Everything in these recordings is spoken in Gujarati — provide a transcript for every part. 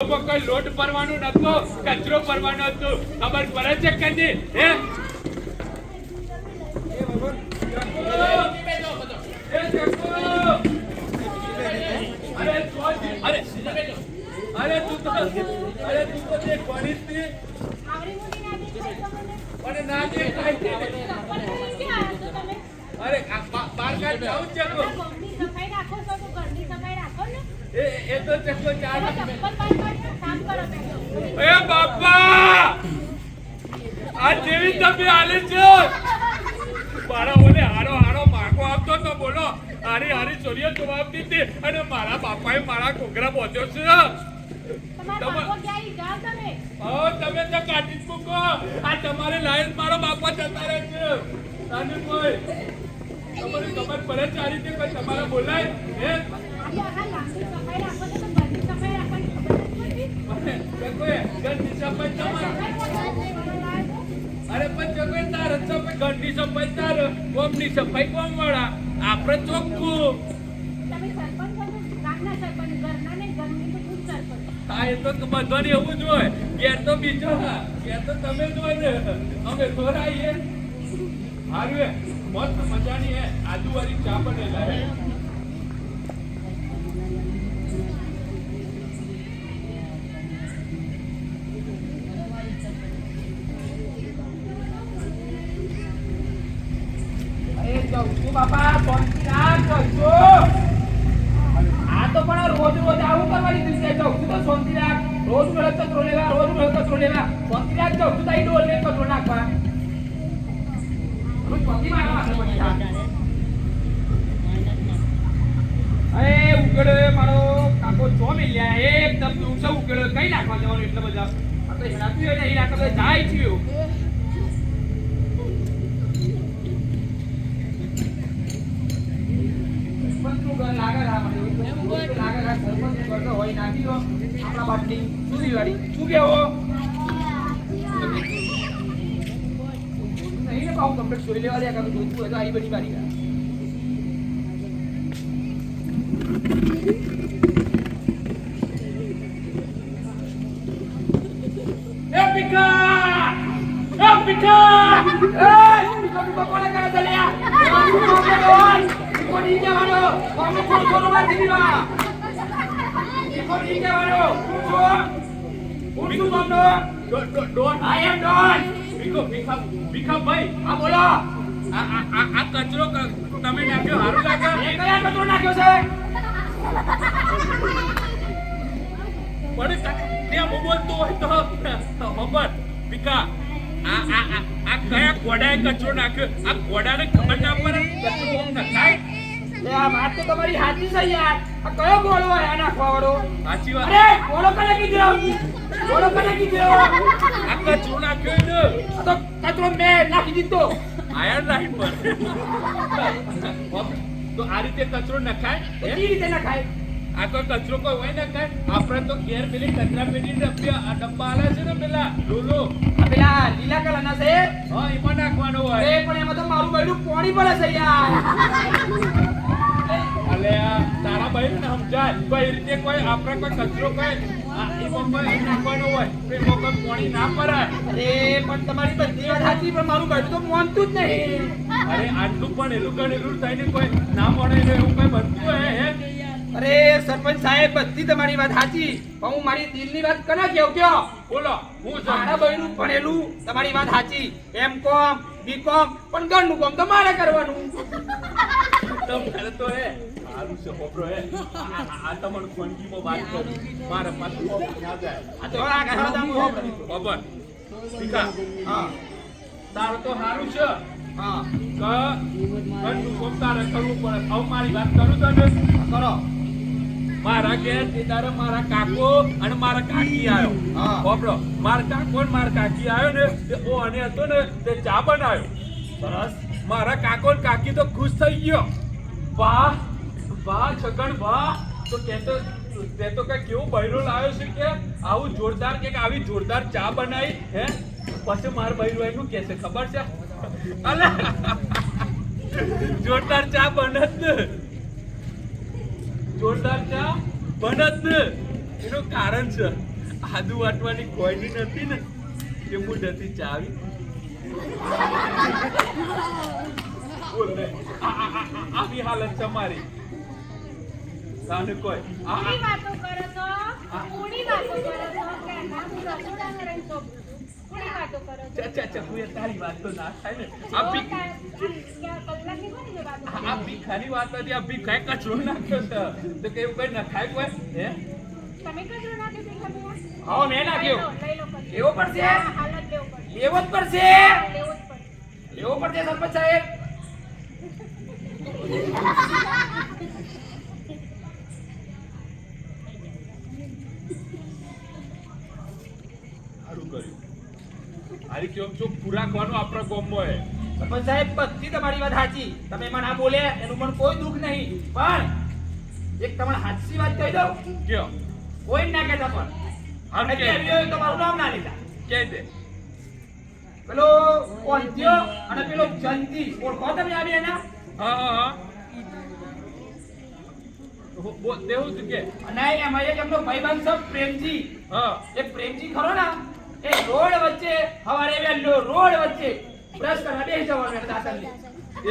કોઈ લોટ ભરવાનું નતો, કચરો ભરવાનો હતો. ખબર પડે છે કદી? હે? અરે તું તો દેખ કોની થી અને ના દેખ અરે બાર કાઢ જાવ છે કો સફાઈ રાખો તો ઘરની સફાઈ રાખો ને એ તો ચક્કો ચાર ચપ્પલ પાડી કામ કરો એ બાપા આ જેવી તમે આલે છો મારા ઓલે હારો માગો આપતો તો બોલો હારી ચોરીઓ જવાબ દીધી અને મારા બાપાએ મારા ઘોઘરા બોધ્યો છે. તમે તો કાઢી જ મૂકો. આ તમારે લાઈન મારો બાપા જતા રહે છે. અને કોઈ તમારે ખબર પડે છે આ રીતે કોઈ તમારે બોલાય હે? અરે પણ જગવે તાર ઘરની સફાઈ તાર કોમની સફાઈ કોમ વાળા આપણે ચોખ્ખું. હા એ તો બધાને એવું જ હોય. ઘેર તો બીજો ઘેર તો તમે જ હોય ને અમે થોરાઈએ હારું મસ્ત મજાની હે આદુવાળી ચા બનેલા હે. બાપા આ તો પણ રોજ આવું કરવાની દિશે તો શાંતિ રાખ. રોજ કચરો લેવા શાંતિ રાખ. જાઉં તાઈ ડોલ ને કચરો નાખવા ઉકેડો મારો કાકો છો મિલ્યા એકદમ ઊંચો ઉકેડો કઈ નાખવા જવાનું એટલે બધા આપણે હેરાતું હોય ને એ નાખવા જાય છે. કચરો તમે નાખ્યો હારું લાગે? કયા કચરો નાખ્યો છે? પણ ત્યાં બોલતો હોય તો ખબર ભીખા આ કયા ઘોડાએ કચરો નાખ્યો? આ ઘોડાને ખબર ના પડે કચરો કોમ નખાય? આ વાત તો તમારી સાચી છે યાર. આ કયો ગોળો હે નાખવા વાળો? સાચી વાત. અરે ગોળો કને કીધો? આ કચરો નાખ્યો ને તો કચરો મેં નાખી દીધો આયર લાઈન પર. તો આ રીતે કચરો નખાય? એ રીતે નખાય? આ તો કચરો કોઈ હોય નખાય? આપણે તો ઘેર પેલી કચરા પેટી ડબ્બા આલે છે ને પેલા લોલો પેલા લીલા કલરના છે હા એમાં નાખવાનો હોય. પણ એમાં તો મારું બૈડું પાણી પડે છે યાર. અલે તારા ભાઈ ને સમજાય કોઈ રીતે કોઈ આપણે કોઈ કચરો કોઈ એમાં કોઈ નાખવાનો હોય તો એમાં કોઈ પાણી ના પરાય. અરે પણ તમારી બધી વાત સાચી પણ મારું બૈડું તો માનતું જ નહીં. અરે આટલું પણ એલું ગણેલું થઈને કોઈ ના મળે ને એવું કોઈ બનતું હે? અરે સરપંચ સાહેબ બધી તમારી વાત સાચી પણ હું મારી દિલની વાત કને કેવું કયો બોલો હું મારા બૈડું ભણેલું તમારી વાત સાચી એમ કોમ બી કોમ પણ ઘરનું કોમ તો મારે કરવાનું. તમે તો હે સારું છે હોપરો હે આ તમને ફોનજીમાં વાત કરું મારા પાસે ના જાય. આ તો આ ગાડામાં હોપ બબર ભીખા હા તારું તો સારું છે હા ઘરનું કોમ તારે કરવું પડે. હવે મારી વાત કરું તને કરો. મારા ઘેર તેદારે મારા કાકો અને મારા કાકી આવ્યો. હા. હોપરો મારા કાકો અને મારા કાકી આવ્યો ને તે ઓ અને હતો ને તે ચા બનાવ્યો. સરસ. મારા કાકો ને કાકી તો ખુશ થઈ ગયો. વાહ વાહ છગન વાહ. તો તે તો કઈ કેવું બૈરો લાવ્યો છે કે આવું જોરદાર કે આવી જોરદાર ચા બનાવી હે. પછી માર બૈરો એનું કે છે ખબર છે અલે જોરદાર ચા બનત ને જોરદાર ચા બનત ને એનું કારણ છે આદુ વાટવાની કોઈની નથી ને કે મુઢેથી ચાવી બોલ ને આવી હાલત છે મારી તાને કોઈ પૂરી વાતો કરો છો પૂરી વાતો કરો છો કે ના હું રસોડામાં રહીને સોંપું છું પૂરી વાતો કરો છો ચા કોઈ તારી વાત તો ના થાય ને આ આ કલાકની કોની જે વાતો આ ભીખાની વાત હતી આ ભીખાએ કચરો નાખ્યો છે તો કેવું કોઈ નખાય કોઈ હે તમે કચરો નાખી દીધા ભૈયા હા મેં નાખ્યો લઈ લો કચરો. લેવો પડશે હાલત લેવો પડશે લેવો જ પડશે લેવો જ પડશે લેવો પડશે સરપંચ સાહેબ સારું કર્યું આરી કેમ છો ખોરાકવાનું આપણા ગામમાં હે સરપંચ સાહેબ બધી તમારી વાત સાચી તમે મને આ બોલે એનું મને કોઈ દુઃખ નહીં પણ એક તમને સાચી વાત કહી દઉં કયો કોઈ ના કહેતા પણ હારું કે અત્યારે આવ્યો હોય તો મારું નામ ના લેતા કે દે પેલો કોંત્યો અને પેલો જંતી ઓળખો તમે આવી એના હા બોલ દેવું તું કે અને એમાં એક એમનો ભાઈબંધ છે પ્રેમજી હા એ પ્રેમજી ખરો ને એ રોડ વચ્ચે હવારે વેલો રોડ વચ્ચે બ્રશ કરવા બેસી જવાનું એટલે દાંતણની.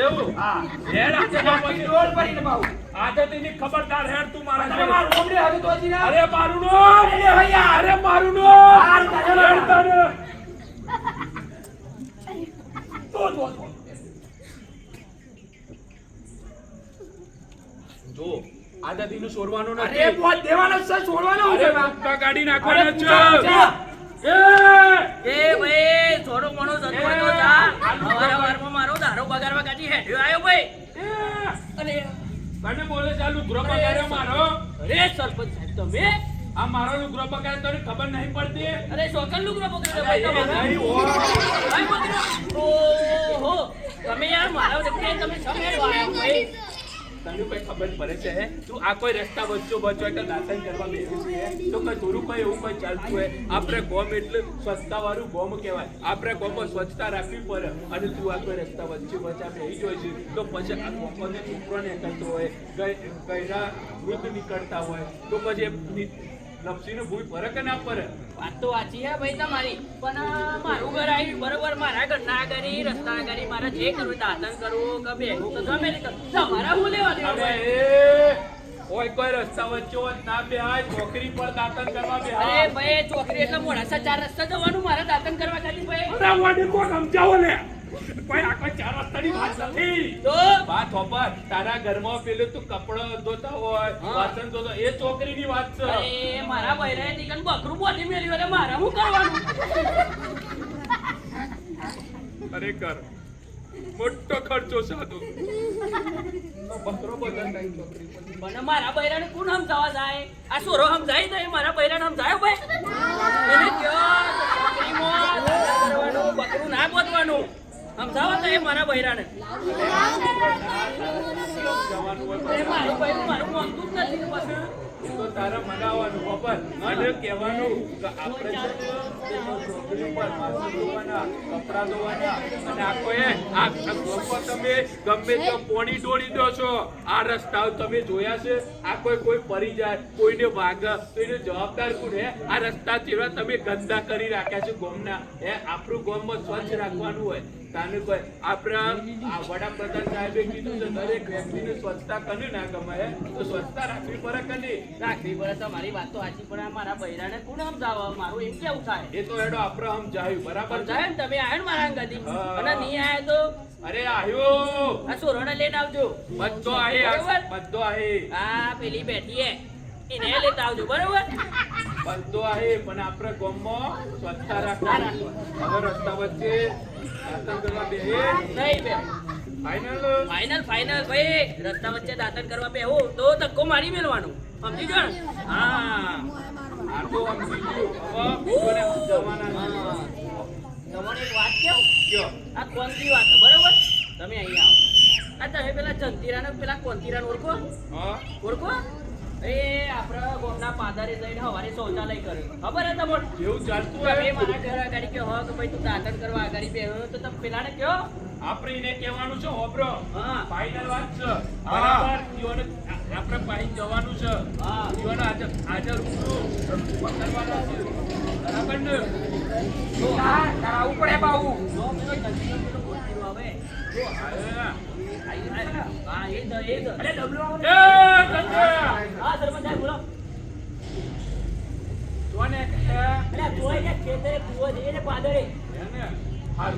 એવું હા હેડ આજે નાખી રોડ પર ઈને પાઉં. આજે તેની ખબરદાર હેડ તું મારા તમે ઘરે. મારું રોમડે હતું તો હજી ના? અરે મારું નો અરે ભૈયા, અરે મારું નો હાલ તાજો હેડ તને. તો. જો આદતીનું છોડવાનું અરે નથી બોલ દેવાનો છે છોડવાનો હું અરે કરવા? મુક્કા કાઢી અરે નાખવાનો પૂછો, છે પૂછો. એ એ ભાઈ થોડો ઘણો સતવાય તો જા વારંવારમાં મારો દારો બગાડવા કાઢી હેડ્યો આવ્યો ભાઈ અરે તને બોલે ચાલુ ગ્રો પગાડ્યો મારો અરે સરપંચ સાહેબ તમે આ મારો લુગરો પગાડ્યો તને ખબર નહીં પડતી અરે શોકન લુગરો પકડ્યો ભાઈ તમારો નહીં હોય. ભાઈ પકડ્યો ઓહો તમે યાર મારા વખતે તમે સમેડો આવ્યો ભાઈ તને કોઈ ખબર પડે છે હે? તું આ કોઈ રસ્તા વચ્ચો બચો કે દાતન કરવા બેસી છે તો કઈ થોડું કઈ એવું કઈ ચાલતું હોય આપણે ગોમ એટલે સ્વચ્છતા વાળું ગોમ કહેવાય આપણે ગોમમાં સ્વચ્છતા રાખવી પડે અને તું આ કોઈ રસ્તા વચ્ચે બચા બેસી જોઈ છે તો પછી આ ગોમને છોકરો નીકળતો હોય ગયડા વૃદ્ધ નીકળતા હોય તો પછી લપસીને ભૂલ પડે કે ના પડે વાત તો વાંચી હે ભાઈ તમારી પણ મારું ઘર આવ્યું બરોબર મારા ઘરના આગળ રસ્તા આગળ મારે જે કરવું દાતન કરવું કે બેહું કે ગમે તે કરવું તમારા હું લેવા દેવા અરે ભાઈ? કોઈ કોઈ રસ્તા વચ્ચે હોત ના બેહાય છોકરી પર દાતન કરવા અરે બેહાય ભાઈ છોકરી એટલે મોડાસા 4 રસ્તા જવાનું મારે દાતન કરવા ખાલી ભાઈ અરે વાડી કો સમજાવો ને કોઈ આખો 4 રસ્તાની વાત નથી તો વાત ખબર તારા ઘરમાં પેલું તું કપડો ધોતા હોય હા. વાસણ ધોતા એ છોકરીની વાત છે અરે મારા ભાઈને નીકળ બકરું બોધી મેલ્યું એટલે મારે શું કરવાનું ખરેખર મોટો ખર્ચો સાધુ બકરો બદલ નહીં છોકરી પર. પણ મારા બૈરાને કોણ સમજાવવા જાય આ સોરો સમજાય તો એ મારા બૈરાને સમજાયો ભાઈ એને કયો છોકરીમાં દાતન કરવાનું બકરું ના બોધવાનું સમજાવો તો એ મારા બૈરાને જવાનું હોય એ મારું બૈરું મારું માનતું જ નથી ને પછી એ તો તારે મનાવવાનું ખબર અને કહેવાનું કે આપણે છે ને એ છોકરી પર વાસણ ધોવાના કપડા ધોવાના અને આખો એ આ ગોપો તમે ગમે તે પોણી દોડી દો છો આ રસ્તાઓ તમે જોયા છે આ કોઈ પડી જાય કોઈને વાગે તો એનો જવાબદાર કોણ હે આ રસ્તા જેવા તમે ગંદા કરી રાખ્યા છે ગોમના હે આપણું ગોમમાં સ્વચ્છ રાખવાનું હોય તાને કોઈ આપણા આ વડાપ્રધાન સાહેબે કીધું છે દરેક વ્યક્તિને સ્વચ્છતા કને ના ગમે હે તો સ્વચ્છતા રાખવી પડે કને રાખવી પડે તમારી વાત તો સાચી પણ આ મારા બૈરાને કોણ સમજાવવા મારું એમ કેવું થાય એ તો એડો આપણે સમજાયું બરાબર છે? સમજાય ને તમે આયો ને મારા અંગાથી હા. અને નહીં આયો તો અરે આયો આ સોરોને લઈને આવજો બધો આહે બરોબર? બધો આહે આ પેલી બેઠી હે એને લેતા આવજો બરોબર બધો આહે પણ આપણે ગામમાં સ્વચ્છતા રાખવાની હવે રસ્તા વચ્ચે દાતન કરવા બેહે નહીં બે ફાઇનલ ફાઇનલ ભાઈ રસ્તા વચ્ચે દાતન કરવા બેહો તો ધક્કો મારી મેલવાનું સમજી ગયો ને? હા આ તો સમજી ગયું હવે બીજોને સમજાવવાના હા. નથી. તમને એક વાત કહું કયો? આ કોનથી વાત છે બરોબર તમે અહીંયા આવો આ તમે પેલા જંતીરાને પેલા કોંતીરાને ઓળખો હા ઓળખો એ આપણા ગામના પાદરે જઈને હવારે શૌચાલય કર્યું ખબર હે તમને જેવું ચાલતું તમે હોય મારા ઘર આગળ કે હો કે ભાઈ તું દાંતણ કરવા આગળ બેહ્યો તો તમે પેલાને કયો આપણે એને કહેવાનું છે હોબરો હા. ફાઇનલ વાત છે બરાબર ઈઓને આપણે પાઈ જવાનું છે હા. ઈઓને આજે રૂબરૂ પકડવાના છે બરાબર ને તો આ કરાવવું પડે બાઉ જો પેલો જલ્દી પેલો બોલતો હવે જો હા હા એ તો અરે ડબલો એ કંજરા હા સરપંચ સાહેબ બોલો જોને અરે જોઈ ને ખેતરે કૂવો છે ને પાદરે એને હાલ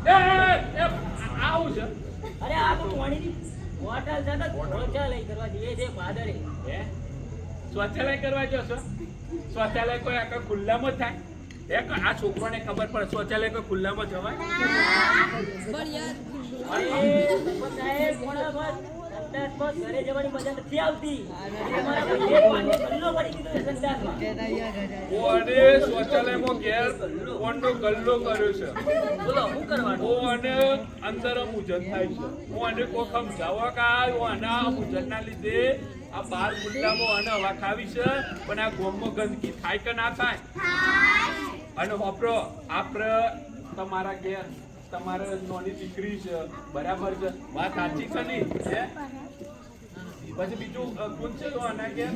એ આવું છે અરે આ તો પાણીની બોટલ છે ને શૌચાલય કરવા જઈએ છે પાદરે હે શૌચાલય કરવા જશો શૌચાલય કોઈ આખા ખુલ્લામાં થાય એક આ છોકરોને ખબર પડે શૌચાલય કોઈ ખુલ્લામાં જવાય અરે સરપંચ સાહેબ પણ બસ સંડાસમાં ઘરે જવાની મજા નથી આવતી અમારા ભાઈએ પાણી ગલ્લો કરી દીધો છે સંડાસમાં ઓને શૌચાલયમાં ઘેર કોણનો ગલ્લો કર્યો છે બોલો શું કરવાનું અને અંદર મુજન થાય છે હું આને કોઈ સમજાવવા કા આના મુજનના લીધે આ બાર ગુલ્લામાં અને હવા ખાવી છે પણ આ ગોમમાં ગંદકી થાય કે ના થાય અને વાપરો આપણે તમારા ઘેર તમારે નાની દીકરી છે બરાબર છે વાત સાચી છે નહીં હે પછી બીજું કોણ છે તો આના ઘેર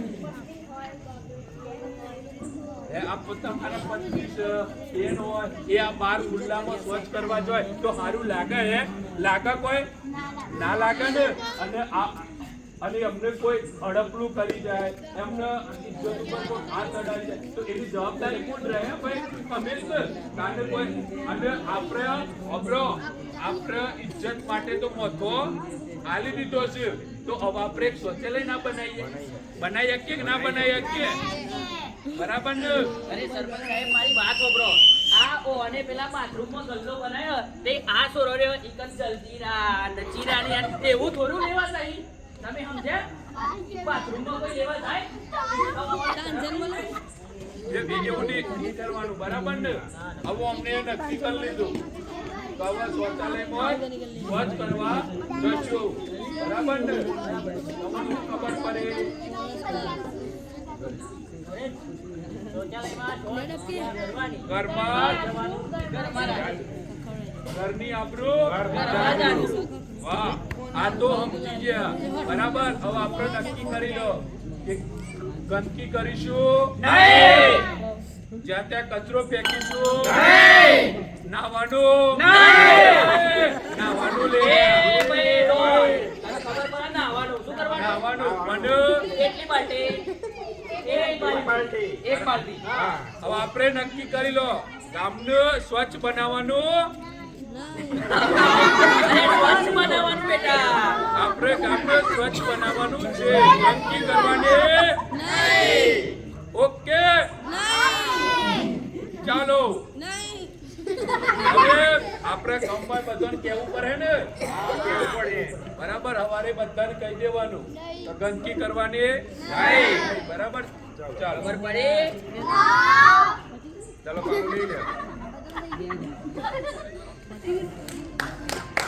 એ આ તમારા પત્ની છે બેન હોય એ આ બાર ખુલ્લામાં સ્વચ્છ કરવા જોઈએ તો સારું લાગે હે લાગે કોઈ ના લાગે ને અને અમને કોઈ અડપલું કરી જાય એમને ઇજ્જત ઉપર કોઈ હાથ અડાડી જાય તો એની જવાબદારી કોણ રહે ભાઈ અમે જ ને. કારણ કે કોઈ અને આપણે ઇજ્જત માટે તો મોથો આલી દીધો છે તો હવે આપણે એક શૌચાલય ના બનાવી શકીએ કે ના બનાવી શકીએ બરાબર ને અરે સરપંચ સાહેબ મારી વાત સાંભળો આ ઓને પેલા બાથરૂમમાં ગલ્લો બનાવ્યો તે આ સોરો રહ્યો ઇકન જલજીરા નચીરાની આ એવું થોડું લેવા જાય તમે સમજ્યા બાથરૂમમાં કોઈ લેવા જાય એવું નહીં કરવાનું બરાબર ને હવે અમને નક્કી કરી લીધું તો હવે શૌચાલયમાં સ્વચ્છ કરવા જશું બરાબર ને તમને ખબર પડે શૌચાલયમાં કરવાની ઘરમાં ઘરમાં ઘરની આબરૂ વાહ આ તો સમજી ગયા બરાબર હવે આપણે નક્કી કરી લો કે ગંદકી કરીશું નહીં જ્યાં ત્યાં કચરો ફેંકીશું નહીં નાવાનું નહીં નાવાનું લે એ ભાઈ નો તને ખબર પડે નાવાનું શું કરવાનું નાવાનું મને કેટલી બાલ્ટી એક બાલ્ટી હા હવે આપણે નક્કી કરી લો ગામને સ્વચ્છ બનાવવાનું અરે સ્વચ્છ બનાવવાનું બેટા આપણે ગામને સ્વચ્છ બનાવવાનું છે ગંદકી કરવાની ઓકે ચાલો હવે આપણે કંપાઈ બધાને કેવું પડે ને કેવું પડે બરાબર હવારે બધાને કહી દેવાનું તો ગંદકી કરવાની નહીં બરાબર ચાલો ખબર પડે